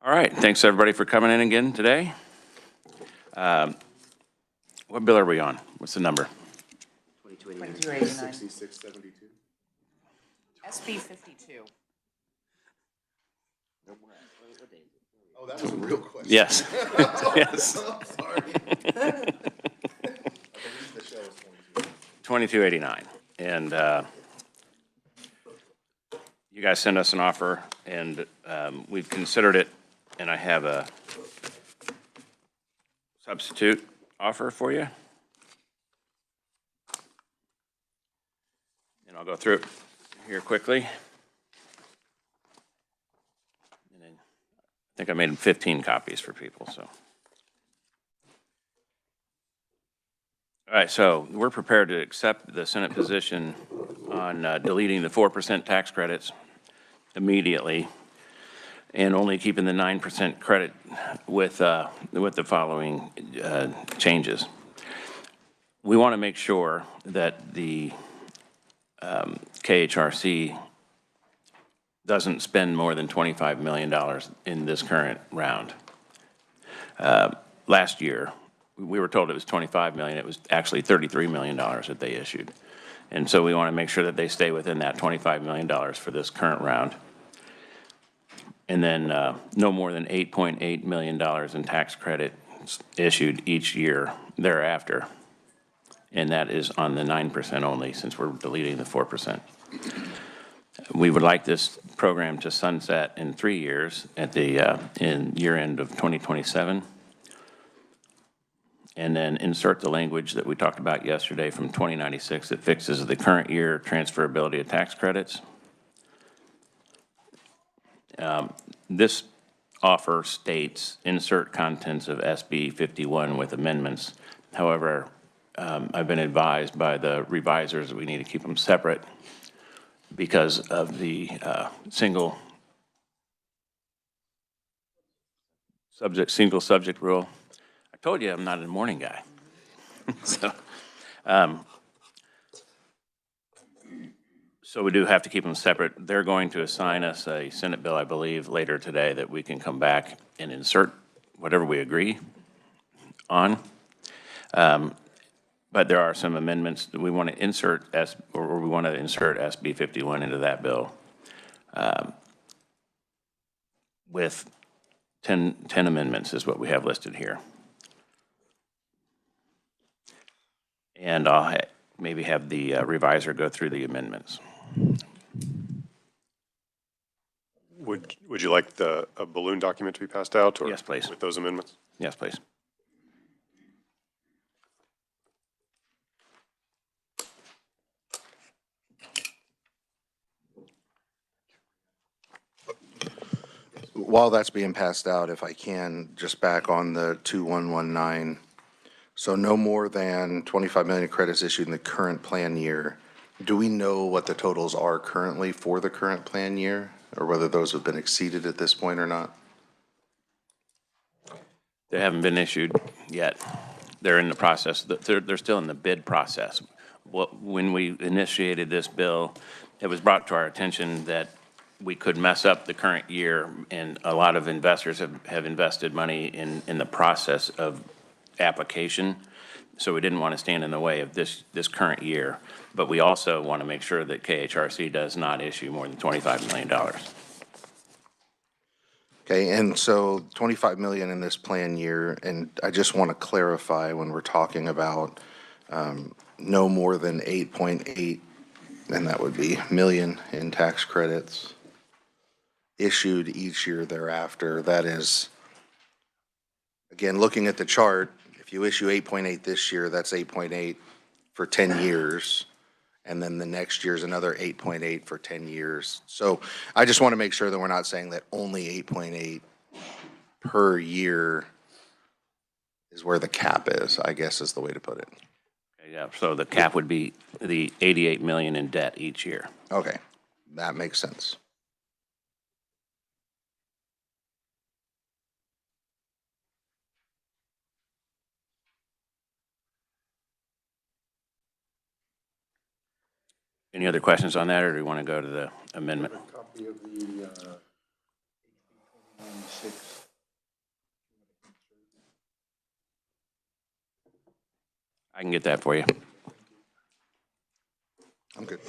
All right, thanks everybody for coming in again today. What bill are we on? What's the number? 2289. 6672. SB 52. Oh, that was a real question. Yes. Yes. Sorry. I believe the show is 2289. And you guys sent us an offer, and we've considered it, and I have a substitute offer for you. And I'll go through it here quickly. And then I think I made 15 copies for people, so. All right, so we're prepared to accept the Senate position on deleting the 4% tax credits immediately and only keeping the 9% credit with the following changes. We want to make sure that the KHRC doesn't spend more than $25 million in this current round. Last year, we were told it was $25 million. It was actually $33 million that they issued. And so we want to make sure that they stay within that $25 million for this current round. And then no more than $8.8 million in tax credit issued each year thereafter. And that is on the 9% only, since we're deleting the 4%. We would like this program to sunset in 3 years at the in year end of 2027. And then insert the language that we talked about yesterday from 2096 that fixes the current year transferability of tax credits. This offer states insert contents of SB 51 with amendments. However, I've been advised by the revisers that we need to keep them separate because of the single subject rule. I told you I'm not a morning guy. So we do have to keep them separate. They're going to assign us a Senate bill, I believe, later today that we can come back and insert whatever we agree on. But there are some amendments that we want to insert we want to insert SB 51 into that bill with 10 amendments is what we have listed here. And I'll maybe have the reviser go through the amendments. Would you like a balloon document to be passed out? Or yes, please. With those amendments? Yes, please. While that's being passed out, if I can, just back on the 2119. So no more than 25 million credits issued in the current plan year. Do we know what the totals are currently for the current plan year, or whether those have been exceeded at this point or not? They haven't been issued yet. They're in the process. They're still in the bid process. When we initiated this bill, it was brought to our attention that we could mess up the current year, and a lot of investors have invested money in the process of application. So we didn't want to stand in the way of this current year. But we also want to make sure that KHRC does not issue more than $25 million. Okay, and so 25 million in this plan year, and I just want to clarify when we're talking about no more than 8.8, and that would be million in tax credits issued each year thereafter. That is, again, looking at the chart, if you issue 8.8 this year, that's 8.8 for 10 years. And then the next year's another 8.8 for 10 years. So I just want to make sure that we're not saying that only 8.8 per year is where the cap is, I guess is the way to put it. Yeah, so the cap would be the 88 million in debt each year. Okay, that makes sense. Any other questions on that, or do we want to go to the amendment? Copy of the 6 I can get that for you. I'm good.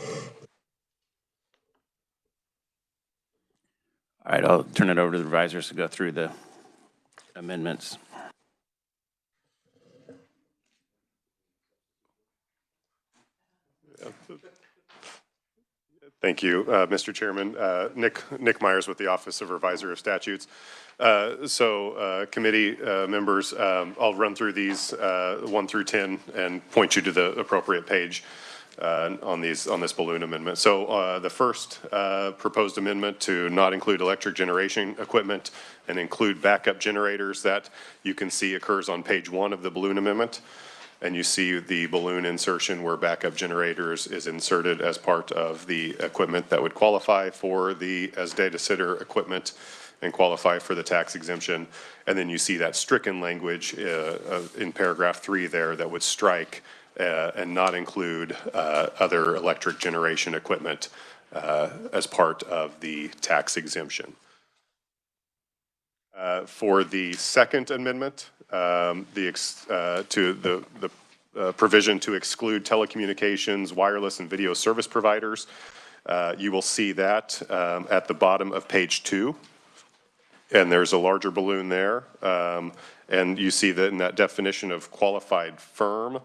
All right, I'll turn it over to the advisors to go through the amendments. Thank you, Mr. Chairman. Nick Myers with the Office of Revisor of Statutes. Committee members, I'll run through these 1 through 10 and point you to the appropriate page on this balloon amendment. So the first proposed amendment to not include electric generation equipment and include backup generators, that you can see occurs on page 1 of the balloon amendment. And you see the balloon insertion where backup generators is inserted as part of the equipment that would qualify for the as data center equipment and qualify for the tax exemption. And then you see that stricken language in paragraph 3 there that would strike and not include other electric generation equipment as part of the tax exemption. For the second amendment, the provision to exclude telecommunications, wireless, and video service providers, you will see that at the bottom of page 2. And there's a larger balloon there. And you see that in that definition of qualified firm,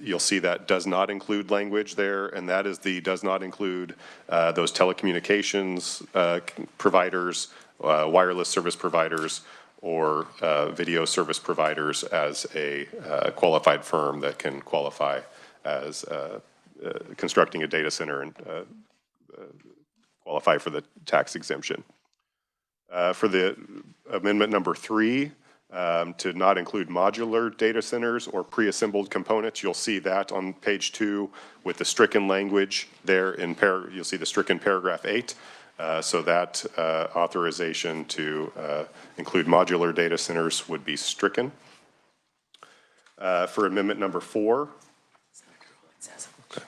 you'll see that does not include language there, and that is the does not include those telecommunications providers, wireless service providers, or video service providers as a qualified firm that can qualify as constructing a data center and qualify for the tax exemption. For the amendment number 3, to not include modular data centers or pre-assembled components, you'll see that on page 2 with the stricken language there in you'll see the stricken paragraph 8. So that authorization to include modular data centers would be stricken. For amendment number 4. Okay.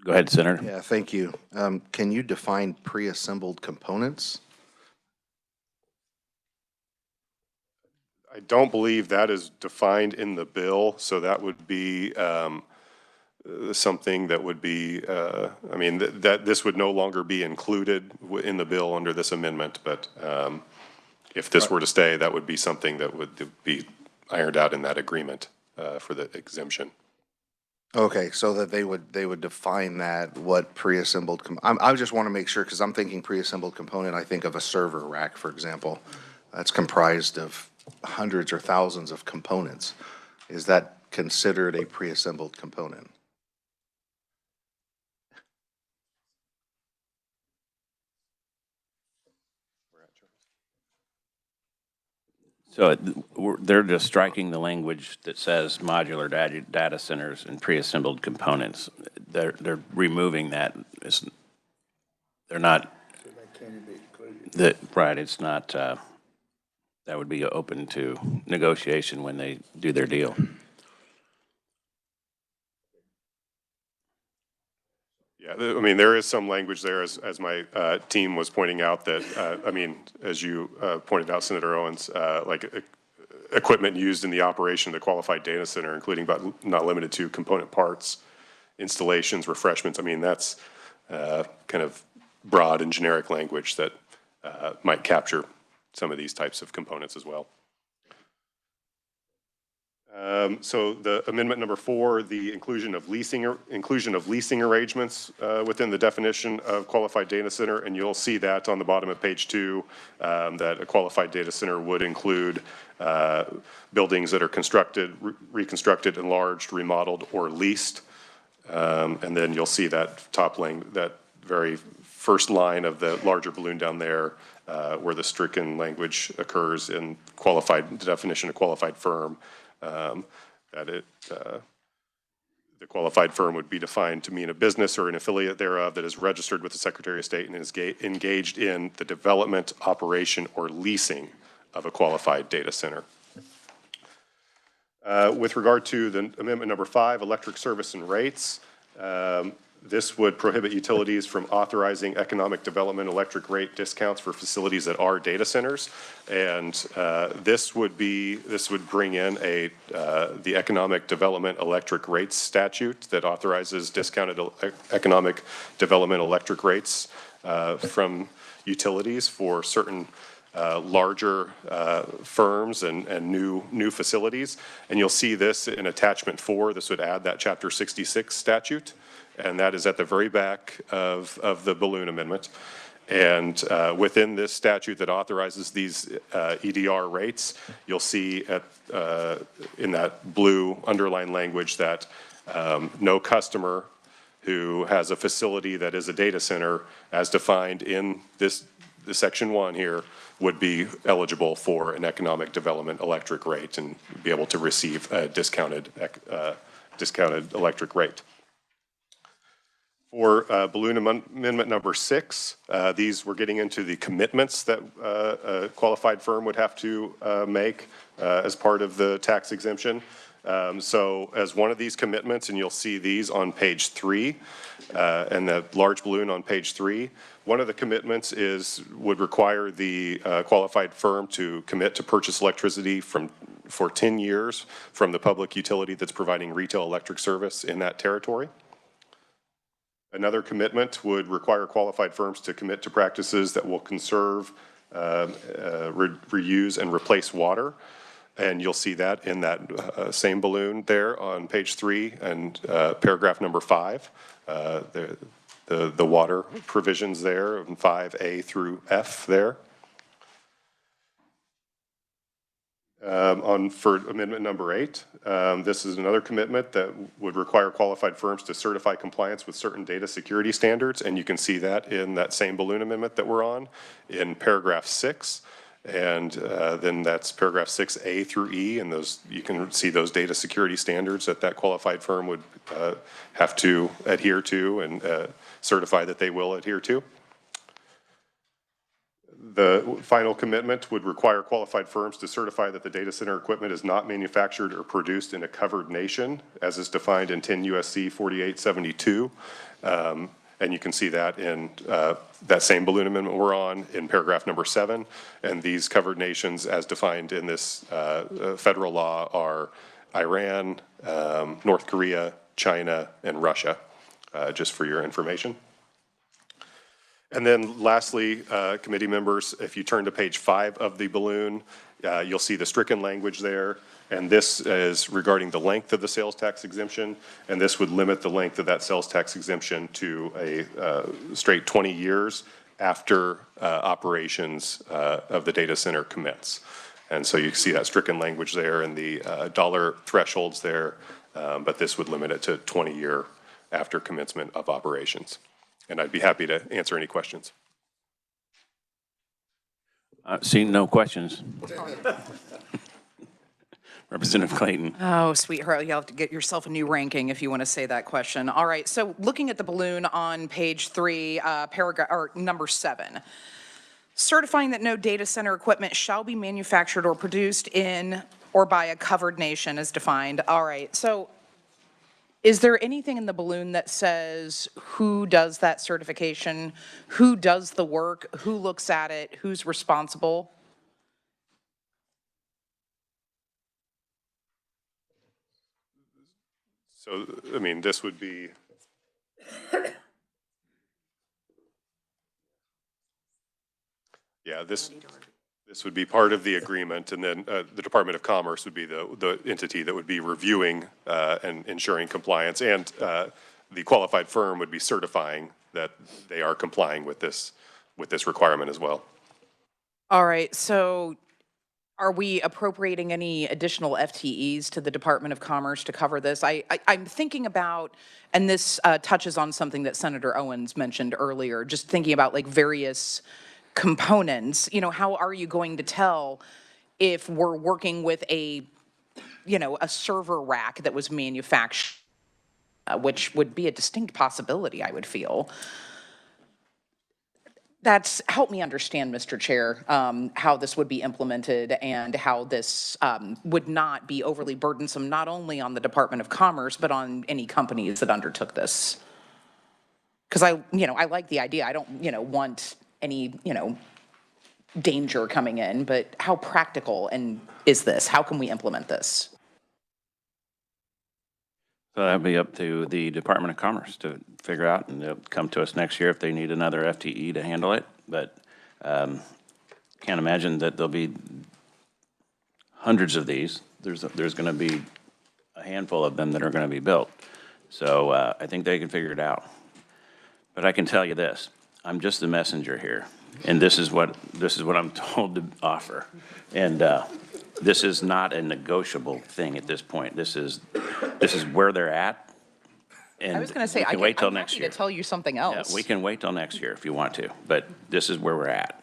Go ahead, Senator. Yeah, thank you. Can you define pre-assembled components? I don't believe that is defined in the bill, so that would be something that would be, I mean, that this would no longer be included in the bill under this amendment, but if this were to stay, that would be something that would be ironed out in that agreement for the exemption. Okay, so that they would define that, what pre-assembled, I just want to make sure, because I'm thinking pre-assembled component, I think of a server rack, for example. That's comprised of hundreds or thousands of components. Is that considered a pre-assembled component? So they're just striking the language that says modular data centers and pre-assembled components. They're removing that. They're not. Right. It's not. That would be open to negotiation when they do their deal. Yeah, I mean, there is some language there, as my team was pointing out, that, I mean, as you pointed out, Senator Owens, like equipment used in the operation of the qualified data center, including but not limited to component parts, installations, refreshments. I mean, that's kind of broad and generic language that might capture some of these types of components as well. So the amendment number 4, the inclusion of leasing arrangements within the definition of qualified data center, and you'll see that on the bottom of page 2, that a qualified data center would include buildings that are constructed, reconstructed, enlarged, remodeled, or leased. And then you'll see that that very first line of the larger balloon down there, where the stricken language occurs in the definition of qualified firm. The qualified firm would be defined to mean a business or an affiliate thereof that is registered with the Secretary of State and is engaged in the development, operation, or leasing of a qualified data center. With regard to the amendment number 5, electric service and rates, This would prohibit utilities from authorizing economic development electric rate discounts for facilities that are data centers. And this would bring in the economic development electric rates statute that authorizes discounted economic development electric rates from utilities for certain larger firms and new facilities. And you'll see this in attachment 4. This would add that chapter 66 statute. And that is at the very back of the balloon amendment. And within this statute that authorizes these EDR rates, you'll see in that blue underlined language that no customer who has a facility that is a data center as defined in this section 1 here would be eligible for an economic development electric rate and be able to receive a discounted electric rate. For balloon amendment number 6, these we're getting into the commitments that a qualified firm would have to make as part of the tax exemption. So as one of these commitments, and you'll see these on page 3, and the large balloon on page 3, one of the commitments would require the qualified firm to commit to purchase electricity for 10 years from the public utility that's providing retail electric service in that territory. Another commitment would require qualified firms to commit to practices that will conserve, reuse, and replace water. And you'll see that in that same balloon there on page 3 and paragraph number 5. The water provisions there in 5A through F there. For amendment number 8, this is another commitment that would require qualified firms to certify compliance with certain data security standards, and you can see that in that same balloon amendment that we're on in paragraph 6, and then that's paragraph 6A through E, and those you can see those data security standards that qualified firm would have to adhere to and certify that they will adhere to. The final commitment would require qualified firms to certify that the data center equipment is not manufactured or produced in a covered nation, as is defined in 10 U.S.C. 4872. And you can see that in that same balloon amendment we're on in paragraph number 7. And these covered nations, as defined in this federal law, are Iran, North Korea, China, and Russia, just for your information. And then lastly, committee members, if you turn to page 5 of the balloon, you'll see the stricken language there. And this is regarding the length of the sales tax exemption. And this would limit the length of that sales tax exemption to a straight 20 years after operations of the data center commence. And so you see that stricken language there and the dollar thresholds there. But this would limit it to 20 years after commencement of operations. And I'd be happy to answer any questions. Seeing no questions. Representative Clayton. Oh, sweetheart, you'll have to get yourself a new ranking if you want to say that question. All right, so looking at the balloon on page 3, paragraph or number 7, certifying that no data center equipment shall be manufactured or produced in or by a covered nation as defined. All right, so is there anything in the balloon that says who does that certification, who does the work, who looks at it, who's responsible? So, I mean, this would be, yeah, this would be part of the agreement, and then the Department of Commerce would be the entity that would be reviewing and ensuring compliance, and the qualified firm would be certifying that they are complying with this requirement as well. All right, so are we appropriating any additional FTEs to the Department of Commerce to cover this? I'm thinking about, and this touches on something that Senator Owens mentioned earlier, just thinking about like various components. You know, how are you going to tell if we're working with a server rack that was manufactured, which would be a distinct possibility, I would feel. Help me understand, Mr. Chair, how this would be implemented and how this would not be overly burdensome, not only on the Department of Commerce, but on any companies that undertook this. Because I like the idea. I don't, want any, danger coming in, but how practical and is this? How can we implement this? So that'd be up to the Department of Commerce to figure out, and they'll come to us next year if they need another FTE to handle it. But can't imagine that there'll be hundreds of these. There's going to be a handful of them that are going to be built. So I think they can figure it out. But I can tell you this: I'm just the messenger here, and this is what I'm told to offer. And this is not a negotiable thing at this point. This is where they're at. And I was going to say, we can wait till I'm next happy year. to tell you something Yeah, else. we can wait till next year if you want to, but this is where we're at.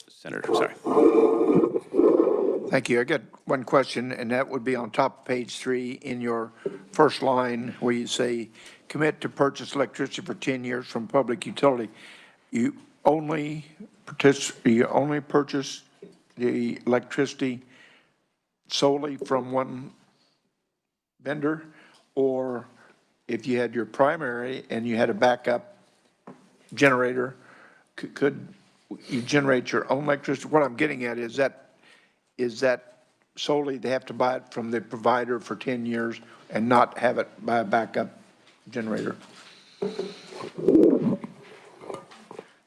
Senator, sorry. Thank you. I got one question, and that would be on top of page 3 in your first line where you say, commit to purchase electricity for 10 years from public utility. You only purchase the electricity solely from one vendor? Or if you had your primary and you had a backup generator, could you generate your own electricity? What I'm getting at is that solely they have to buy it from the provider for 10 years and not have it by a backup generator?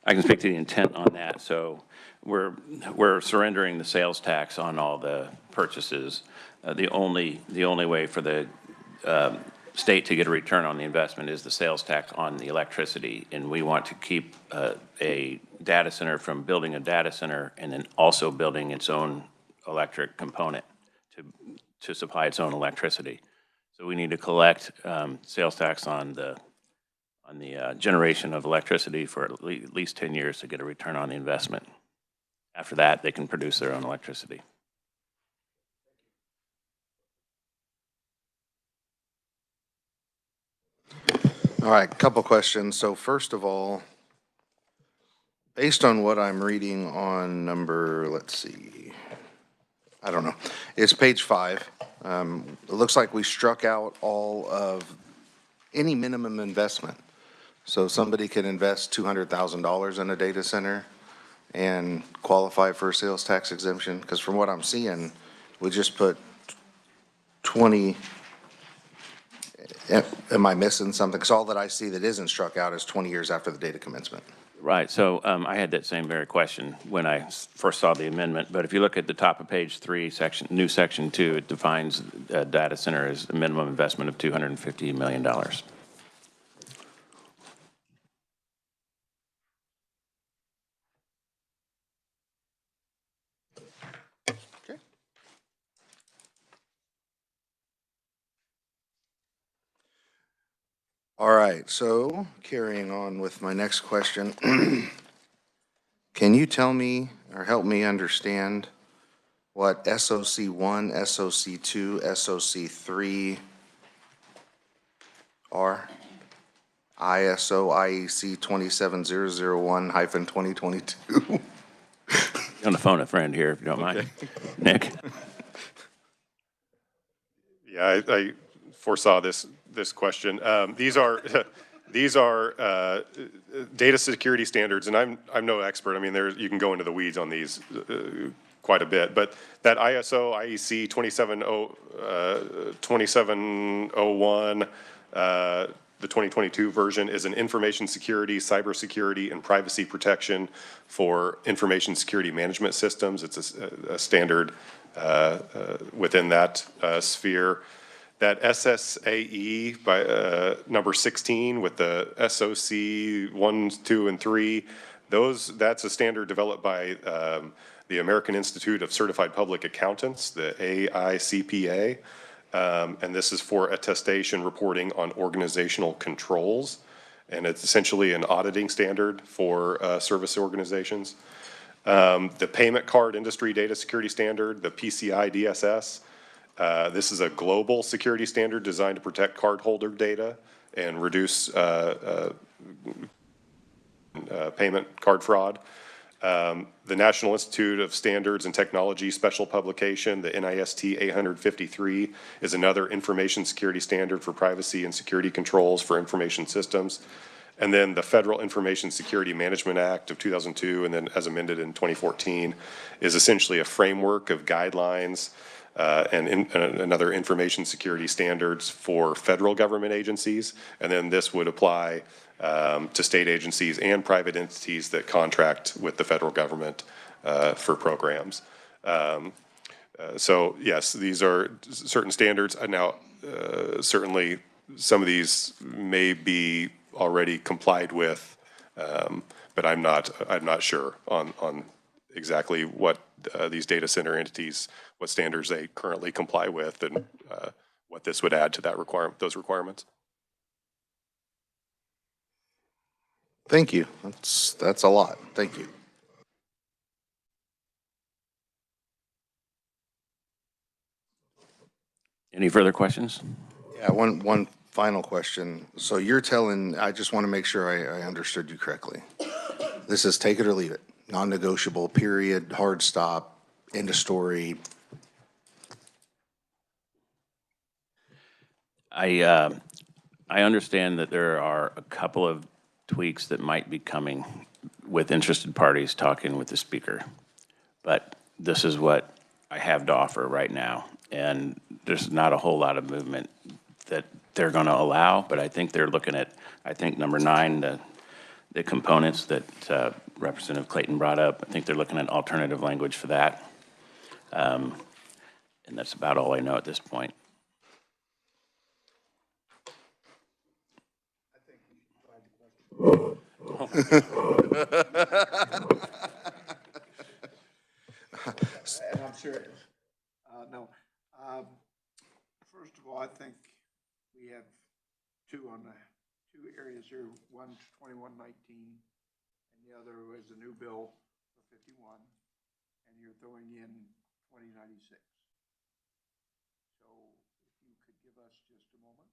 I can speak to the intent on that. So we're surrendering the sales tax on all the purchases. The only way for the state to get a return on the investment is the sales tax on the electricity. And we want to keep a data center from building a data center and then also building its own electric component to supply its own electricity. So we need to collect sales tax on the generation of electricity for at least 10 years to get a return on the investment. After that, they can produce their own electricity. All right, couple questions. So first of all, based on what I'm reading on number, let's see, I don't know, it's page 5. It looks like we struck out all of any minimum investment. So somebody can invest $200,000 in a data center and qualify for a sales tax exemption? Because from what I'm seeing, we just put 20, am I missing something? Because all that I see that isn't struck out is 20 years after the date of commencement. Right, so I had that same very question when I first saw the amendment, but if you look at the top of page 3, new section 2, it defines a data center as a minimum investment of $250 million. Okay. All right, so carrying on with my next question. Can you tell me or help me understand what SOC1, SOC2, SOC3 are? ISO IEC 27001-2022. On the phone, a friend here, if you don't mind. Nick? Yeah, I foresaw this question. These are data security standards, and I'm no expert. I mean, you can go into the weeds on these quite a bit, but that ISO IEC 2701, the 2022 version, is an information security, cybersecurity, and privacy protection for information security management systems. It's a standard within that sphere. That SSAE by number 16 with the SOC 1, 2, and 3, that's a standard developed by the American Institute of Certified Public Accountants, the AICPA. And this is for attestation reporting on organizational controls. And it's essentially an auditing standard for service organizations. The payment card industry data security standard, the PCI DSS. This is a global security standard designed to protect cardholder data and reduce payment card fraud. The National Institute of Standards and Technology special publication, the NIST 853, is another information security standard for privacy and security controls for information systems. And then the Federal Information Security Management Act of 2002, and then as amended in 2014, is essentially a framework of guidelines and other information security standards for federal government agencies. And then this would apply to state agencies and private entities that contract with the federal government for programs. So yes, these are certain standards. Now, certainly some of these may be already complied with, but I'm not sure on exactly what these data center entities, what standards they currently comply with, and what this would add to that those requirements. Thank you. That's a lot. Thank you. Any further questions? Yeah, one final question. So you're telling, I just want to make sure I understood you correctly. This is take it or leave it, non-negotiable, period, hard stop, end of story. I understand that there are a couple of tweaks that might be coming with interested parties talking with the speaker. But this is what I have to offer right now. And there's not a whole lot of movement that they're going to allow, but I think they're looking at, I think number 9, the components that Representative Clayton brought up. I think they're looking at alternative language for that. And that's about all I know at this point. And I'm serious. No. First of all, I think we have two areas here. One's 2119, and the other is a new bill for 51, and you're throwing in 2096. So if you could give us just a moment.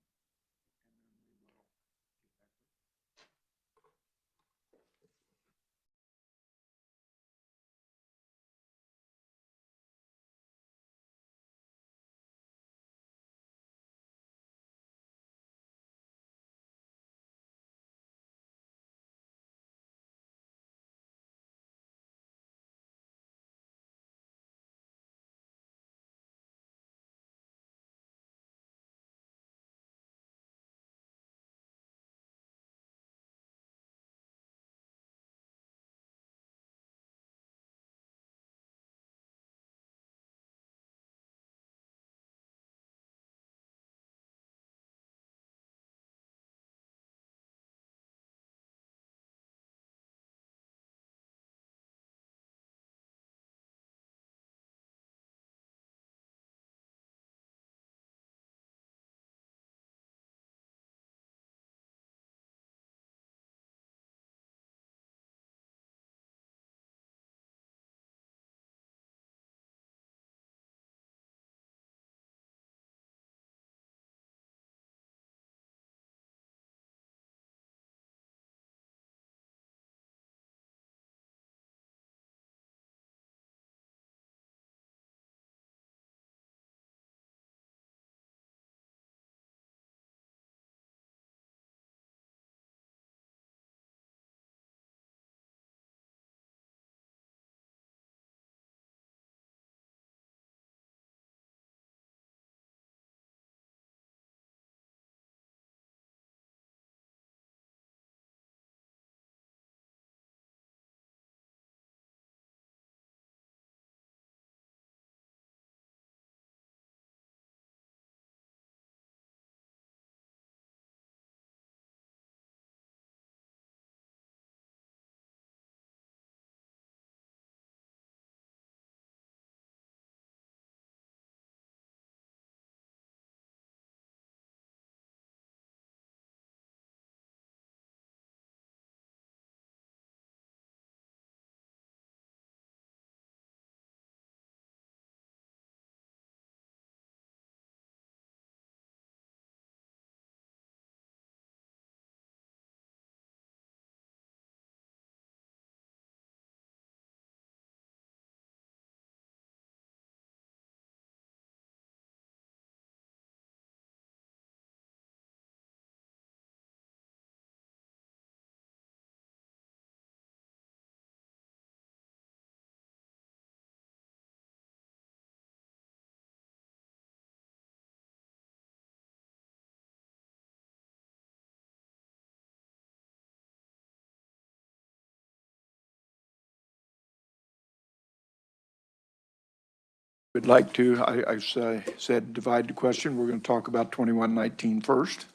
We'd like to, said divide the question. We're going to talk about 2119 first.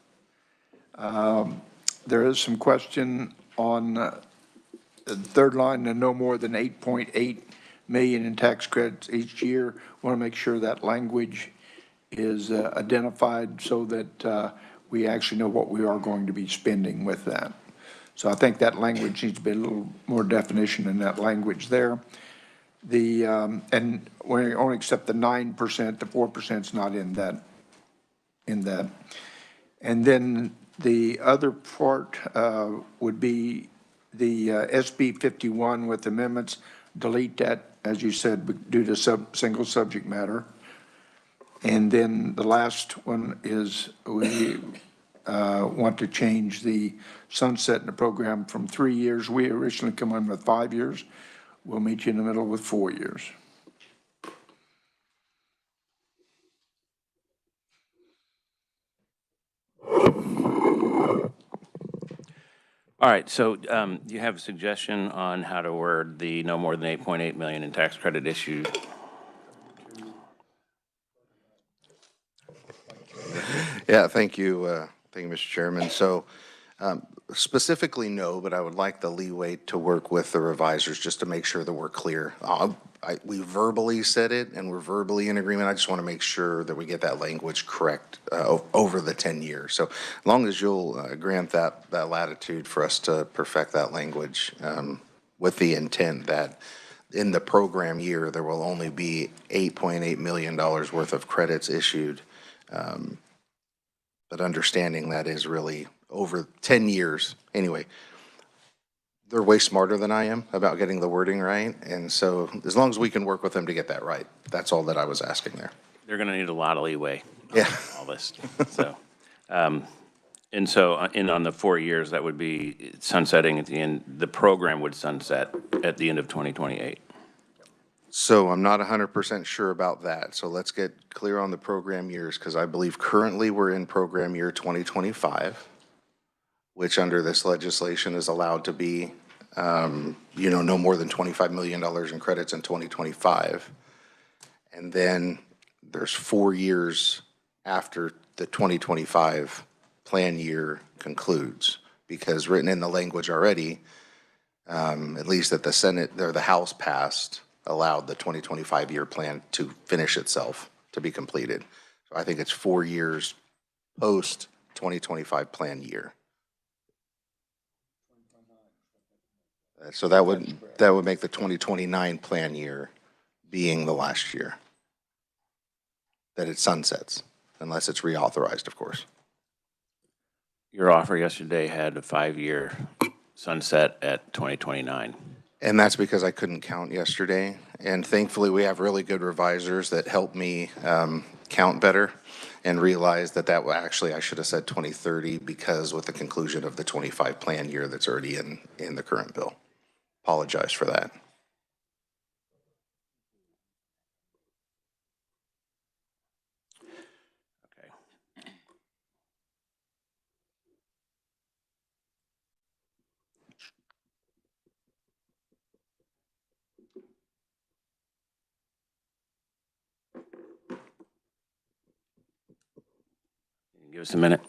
There is some question on the third line, and no more than 8.8 million in tax credits each year. Want to make sure that language is identified so that we actually know what we are going to be spending with that. So I think that language needs to be a little more definition in that language there. The, and we only accept the 9%, the 4% is not in that, And then the other part would be the SB 51 with amendments, delete that, as you said, due to single subject matter. And then the last one is we want to change the sunset in the program from 3 years. We originally come in with 5 years. We'll meet you in the middle with 4 years. All right, so you have a suggestion on how to word the no more than 8.8 million in tax credit issued? Yeah, thank you, Mr. Chairman. So specifically, no, but I would like the leeway to work with the revisers just to make sure that we're clear. We verbally said it, and we're verbally in agreement. I just want to make sure that we get that language correct over the 10 years. So as long as you'll grant that latitude for us to perfect that language with the intent that in the program year, there will only be $8.8 million worth of credits issued. But understanding that is really over 10 years. Anyway, they're way smarter than I am about getting the wording right. And so as long as we can work with them to get that right, that's all that I was asking there. They're going to need a lot of leeway on Yeah. all this. So, and so on the 4 years, that would be sunsetting at the end. The program would sunset at the end of 2028. So I'm not 100% sure about that. So let's get clear on the program years, because I believe currently we're in program year 2025, which under this legislation is allowed to be, no more than $25 million in credits in 2025. And then there's 4 years after the 2025 plan year concludes, because written in the language already, at least that the Senate or the House passed, allowed the 2025 year plan to finish itself, to be completed. So I think it's 4 years post 2025 plan year. So that would make the 2029 plan year being the last year that it sunsets, unless it's reauthorized, of course. Your offer yesterday had a 5-year sunset at 2029. And that's because I couldn't count yesterday. And thankfully, we have really good revisers that help me count better and realize that actually I should have said 2030, because with the conclusion of the 25 plan year that's already in the current bill. Apologize for that. Okay. Give us a minute.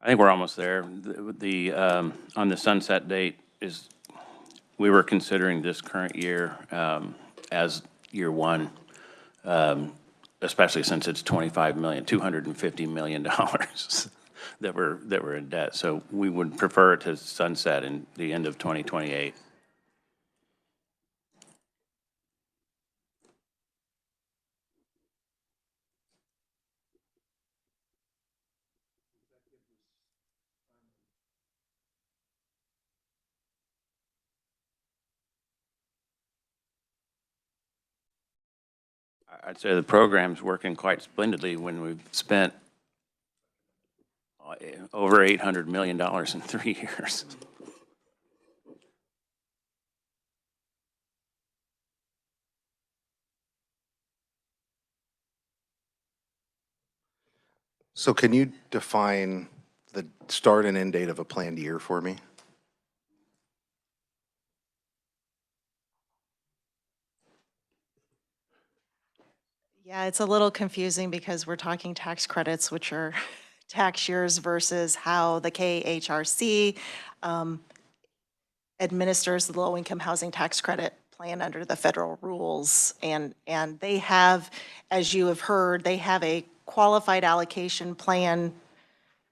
I think we're almost there. On the sunset date is, we were considering this current year as year one, especially since it's $250 million that we're in debt. So we would prefer it to sunset in the end of 2028. I'd say the program's working quite splendidly when we've spent over $800 million in 3 years. So can you define the start and end date of a planned year for me? Yeah, it's a little confusing because we're talking tax credits, which are tax years versus how the KHRC administers the low-income housing tax credit plan under the federal rules. And they have, as you have heard, they have a qualified allocation plan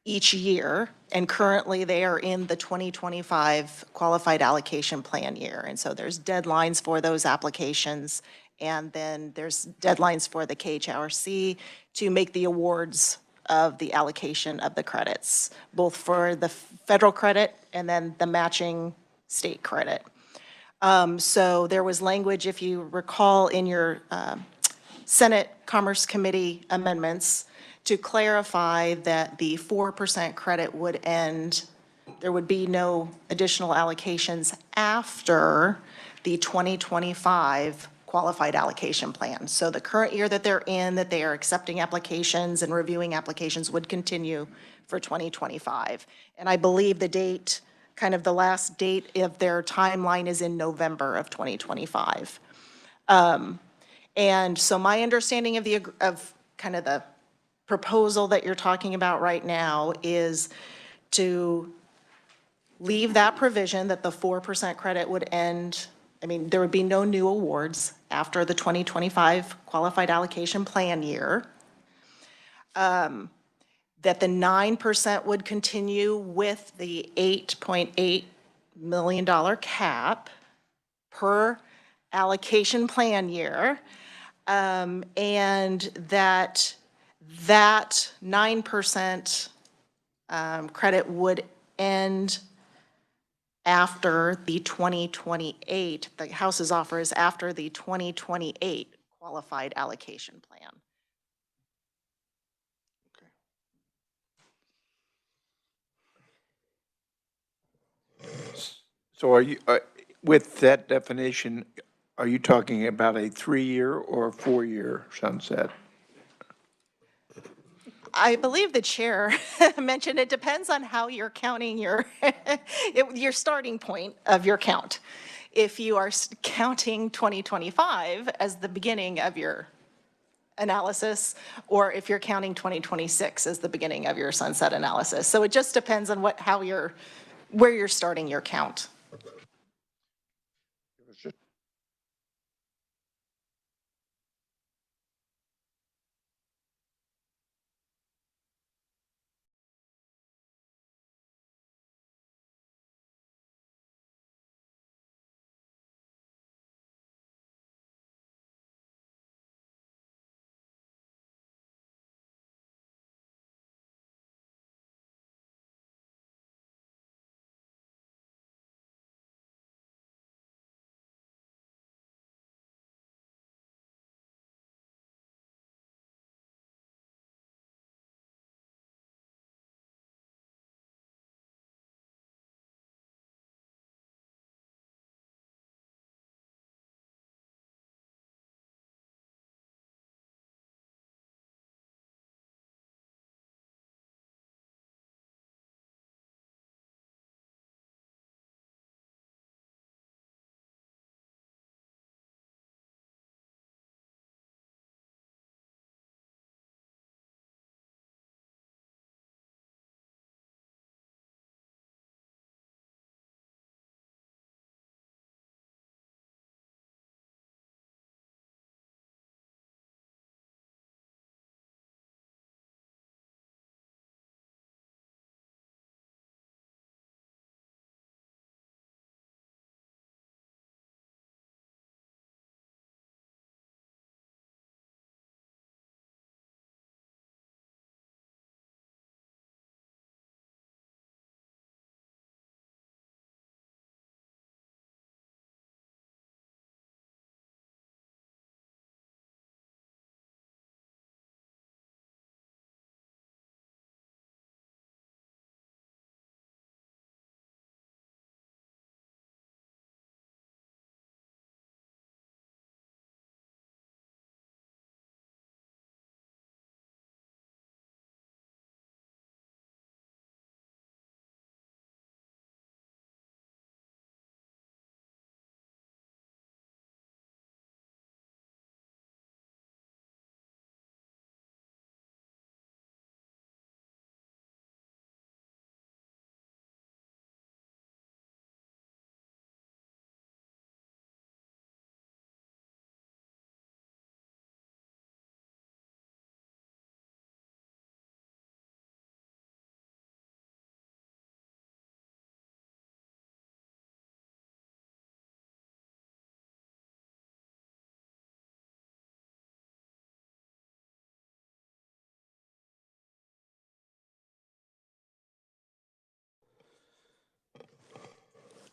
each year, and currently they are in the 2025 qualified allocation plan year. And so there's deadlines for those applications, and then there's deadlines for the KHRC to make the awards of the allocation of the credits, both for the federal credit and then the matching state credit. So there was language, if you recall, in your Senate Commerce Committee amendments to clarify that the 4% credit would end, there would be no additional allocations after the 2025 qualified allocation plan. So the current year that they're in, that they are accepting applications and reviewing applications would continue for 2025. And I believe the date, kind of the last date of their timeline is in November of 2025. And so my understanding of kind of the proposal that you're talking about right now is to leave that provision that the 4% credit would end. I mean, there would be no new awards after the 2025 qualified allocation plan year. That the 9% would continue with the $8.8 million cap per allocation plan year. And that 9% credit would end after the 2028, the House's offer is after the 2028 qualified allocation plan. So are you, with that definition, are you talking about a 3-year or a 4-year sunset? I believe the chair mentioned it depends on how you're counting your, your starting point of your count. If you are counting 2025 as the beginning of your analysis, or if you're counting 2026 as the beginning of your sunset analysis. So it just depends on where you're starting your count.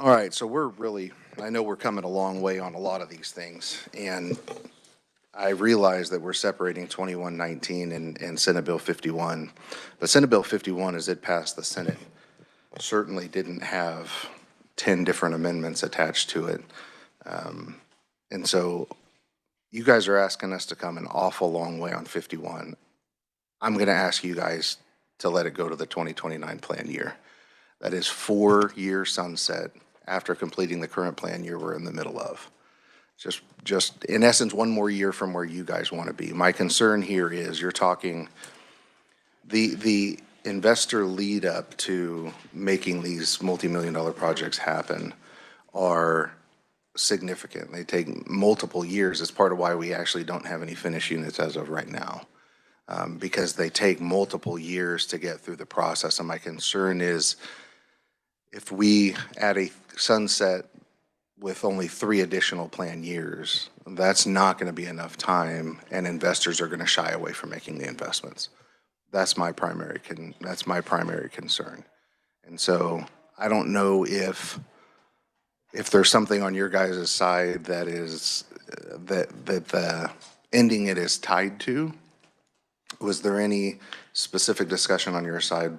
All right, so I know we're coming a long way on a lot of these things, and I realize that we're separating 2119 and Senate Bill 51. But Senate Bill 51, as it passed the Senate, certainly didn't have 10 different amendments attached to it. And so you guys are asking us to come an awful long way on 51. I'm going to ask you guys to let it go to the 2029 plan year. That is 4-year sunset after completing the current plan year we're in the middle of. Just in essence, one more year from where you guys want to be. My concern here is you're talking the investor lead up to making these multi-million-dollar projects happen are significant. They take multiple years. It's part of why we actually don't have any finished units as of right now, because they take multiple years to get through the process. And my concern is if we add a sunset with only 3 additional plan years, that's not going to be enough time, and investors are going to shy away from making the investments. That's my primary concern. And so I don't know if there's something on your guys' side that is that the ending it is tied to. Was there any specific discussion on your side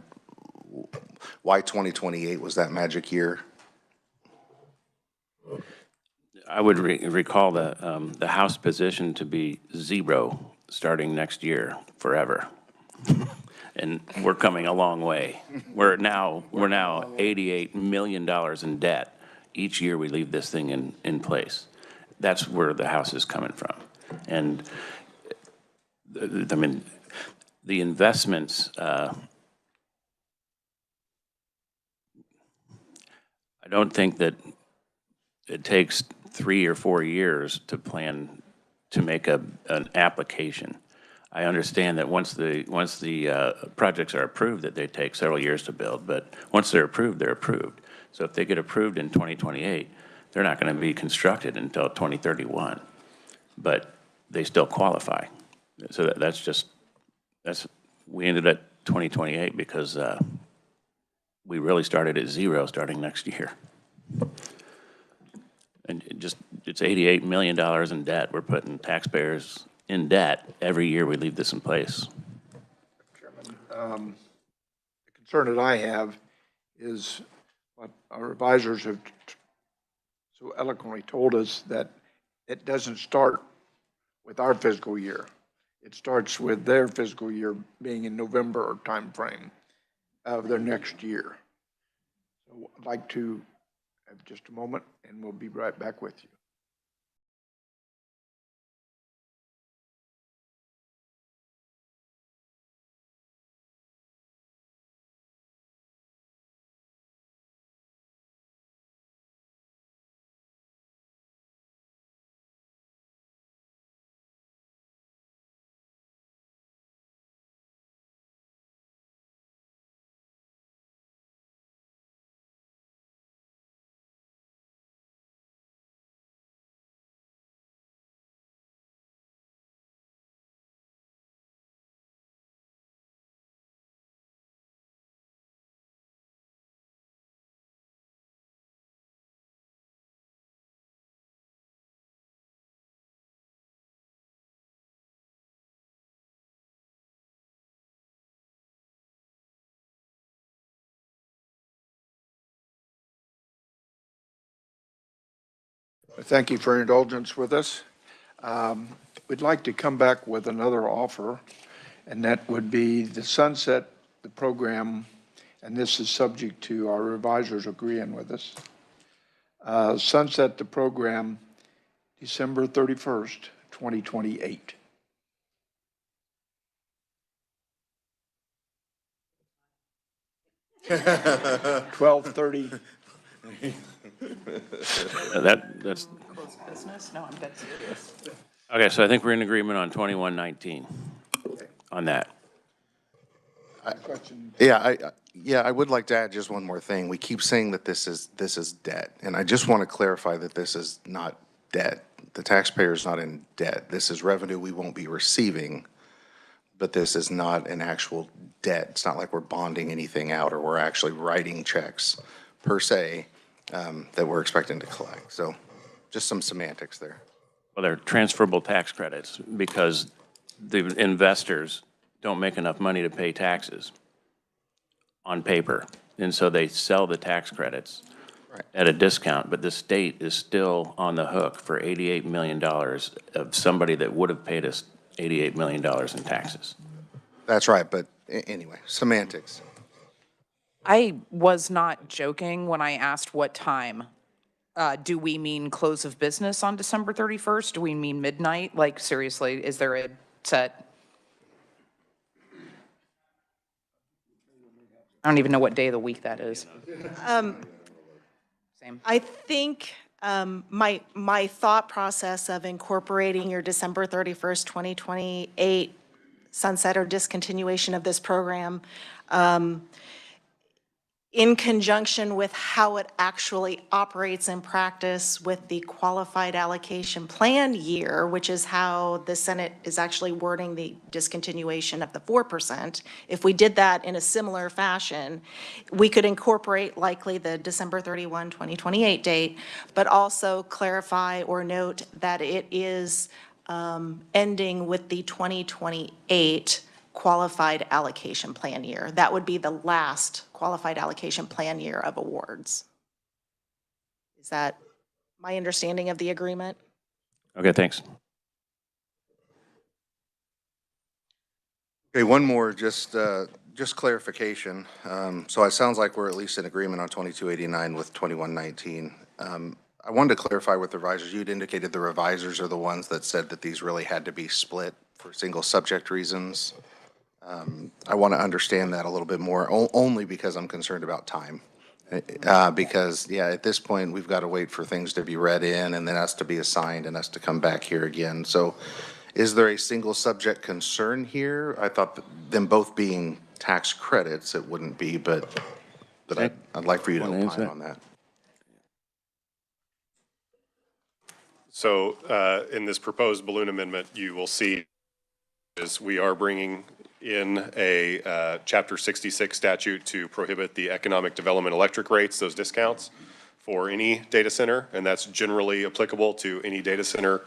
why 2028 was that magic year? I would recall the House position to be 0 starting next year forever. And we're coming a long way. We're now $88 million in debt. Each year we leave this thing in place. That's where the House is coming from. And I mean, the investments, I don't think that it takes 3 or 4 years to plan to make an application. I understand that once the projects are approved, that they take several years to build, but once they're approved, they're approved. So if they get approved in 2028, they're not going to be constructed until 2031, but they still qualify. So we ended at 2028 because we really started at 0 starting next year. And it's $88 million in debt. We're putting taxpayers in debt every year we leave this in place. The concern that I have is what our advisors have so eloquently told us, that it doesn't start with our fiscal year. It starts with their fiscal year being in November timeframe of their next year. So I'd like to have just a moment, and we'll be right back with you. Thank you for your indulgence with us. We'd like to come back with another offer, and that would be the sunset the program, and this is subject to our advisors agreeing with us. Sunset the program December 31st, 2028. $12:30. That's Close business? No, I'm dead serious. okay. So I think we're in agreement on 2119 on that. Question. Yeah, I would like to add just one more thing. We keep saying that this is debt, and I just want to clarify that this is not debt. The taxpayer's not in debt. This is revenue we won't be receiving, but this is not an actual debt. It's not like we're bonding anything out or we're actually writing checks per se. that we're expecting to collect. So just some semantics there. Well, they're transferable tax credits because the investors don't make enough money to pay taxes on paper. And so they sell the tax credits at a discount, but the state is still on the hook for $88 million of somebody that would have paid us $88 million in taxes. That's right, but anyway, semantics. I was not joking when I asked what time. Do we mean close of business on December 31st? Do we mean midnight? Like, seriously, is there a set? I don't even know what day of the week that is. Same. I think my thought process of incorporating your December 31st, 2028 sunset or discontinuation of this program in conjunction with how it actually operates in practice with the qualified allocation plan year, which is how the Senate is actually wording the discontinuation of the 4%. If we did that in a similar fashion, we could incorporate likely the December 31, 2028 date, but also clarify or note that it is ending with the 2028 qualified allocation plan year. That would be the last qualified allocation plan year of awards. Is that my understanding of the agreement? Okay, thanks. Okay, one more, just clarification. So it sounds like we're at least in agreement on 2289 with 2119. I wanted to clarify with the revisers. You'd indicated the revisers are the ones that said that these really had to be split for single subject reasons. I want to understand that a little bit more, only because I'm concerned about time. Because, yeah, at this point, we've got to wait for things to be read in and then us to be assigned and us to come back here again. So is there a single subject concern here? I thought that them both being tax credits, it wouldn't be, but I'd like for you to opine on that. So in this proposed balloon amendment, you will see is we are bringing in a Chapter 66 statute to prohibit the economic development electric rates, those discounts, for any data center, and that's generally applicable to any data center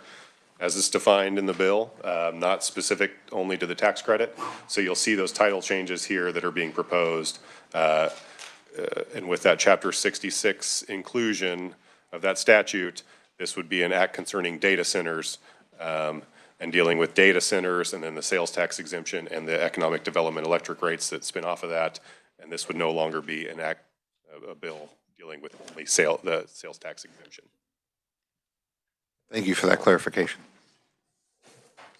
as is defined in the bill, not specific only to the tax credit. So you'll see those title changes here that are being proposed. And with that Chapter 66 inclusion of that statute, this would be an act concerning data centers and dealing with data centers and then the sales tax exemption and the economic development electric rates that spin off of that. And this would no longer be an act, a bill dealing with only the sales tax exemption. Thank you for that clarification.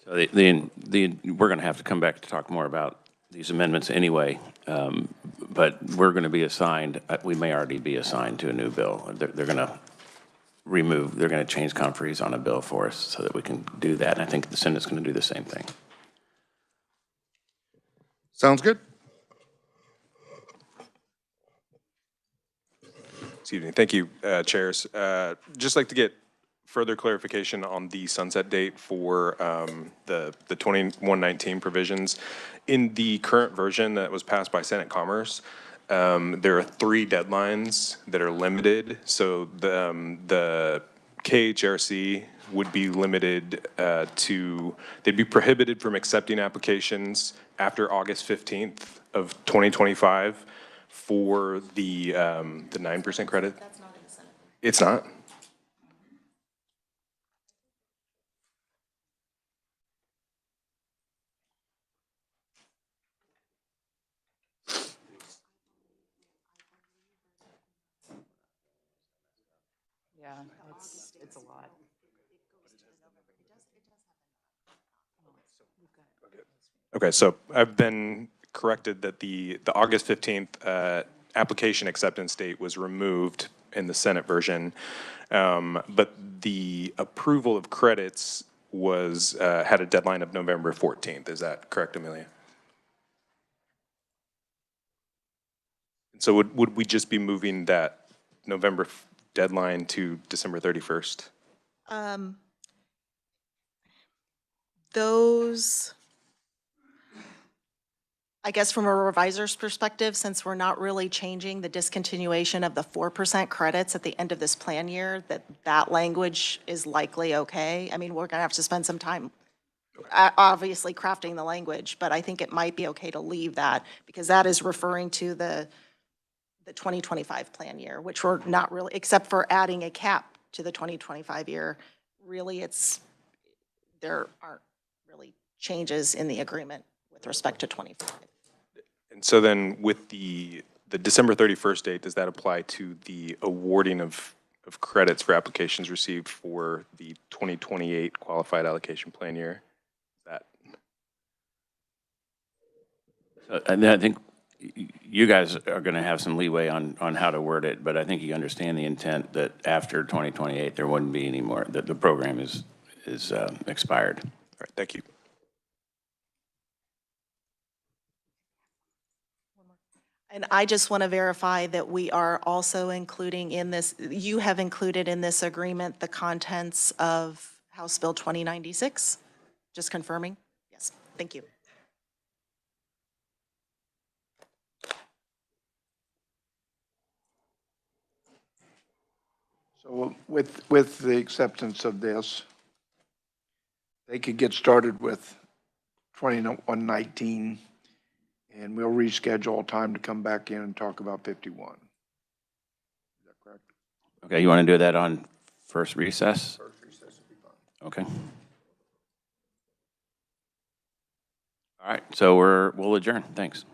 So we're going to have to come back to talk more about these amendments anyway, but we're going to be assigned, we may already be assigned to a new bill. They're going to they're going to change conferees on a bill for us so that we can do that. And I think the Senate's going to do the same thing. Sounds good. Excuse me. Thank you, chairs. Just like to get further clarification on the sunset date for the 2119 provisions. In the current version that was passed by Senate Commerce, there are 3 deadlines that are limited. So the KHRC would be limited they'd be prohibited from accepting applications after August 15th of 2025 for the 9% credit. That's not in the Senate. It's not? Yeah, it's a lot. Okay, so I've been corrected that the August 15th application acceptance date was removed in the Senate version, but the approval of credits was had a deadline of November 14th. Is that correct, Amelia? So would we just be moving that November deadline to December 31st? I guess from a reviser's perspective, since we're not really changing the discontinuation of the 4% credits at the end of this plan year, that language is likely okay. I mean, we're going to have to spend some time, obviously, crafting the language, but I think it might be okay to leave that, because that is referring to the 2025 plan year, which we're not really, except for adding a cap to the 2025 year, really there aren't really changes in the agreement with respect to 25. And so then with the December 31st date, does that apply to the awarding of credits for applications received for the 2028 qualified allocation plan year? That, And I think you guys are going to have some leeway on how to word it, but I think you understand the intent that after 2028, there wouldn't be any more, that the program is expired. all right, thank you. And I just want to verify that we are also including in this, you have included in this agreement the contents of House Bill 2096? Just confirming? Yes, thank you. So with the acceptance of this, they could get started with 2119, and we'll reschedule a time to come back in and talk about 51. Is that correct? Okay, you want to do that on first recess? First recess would be fine. Okay. All right, so we'll adjourn. Thanks.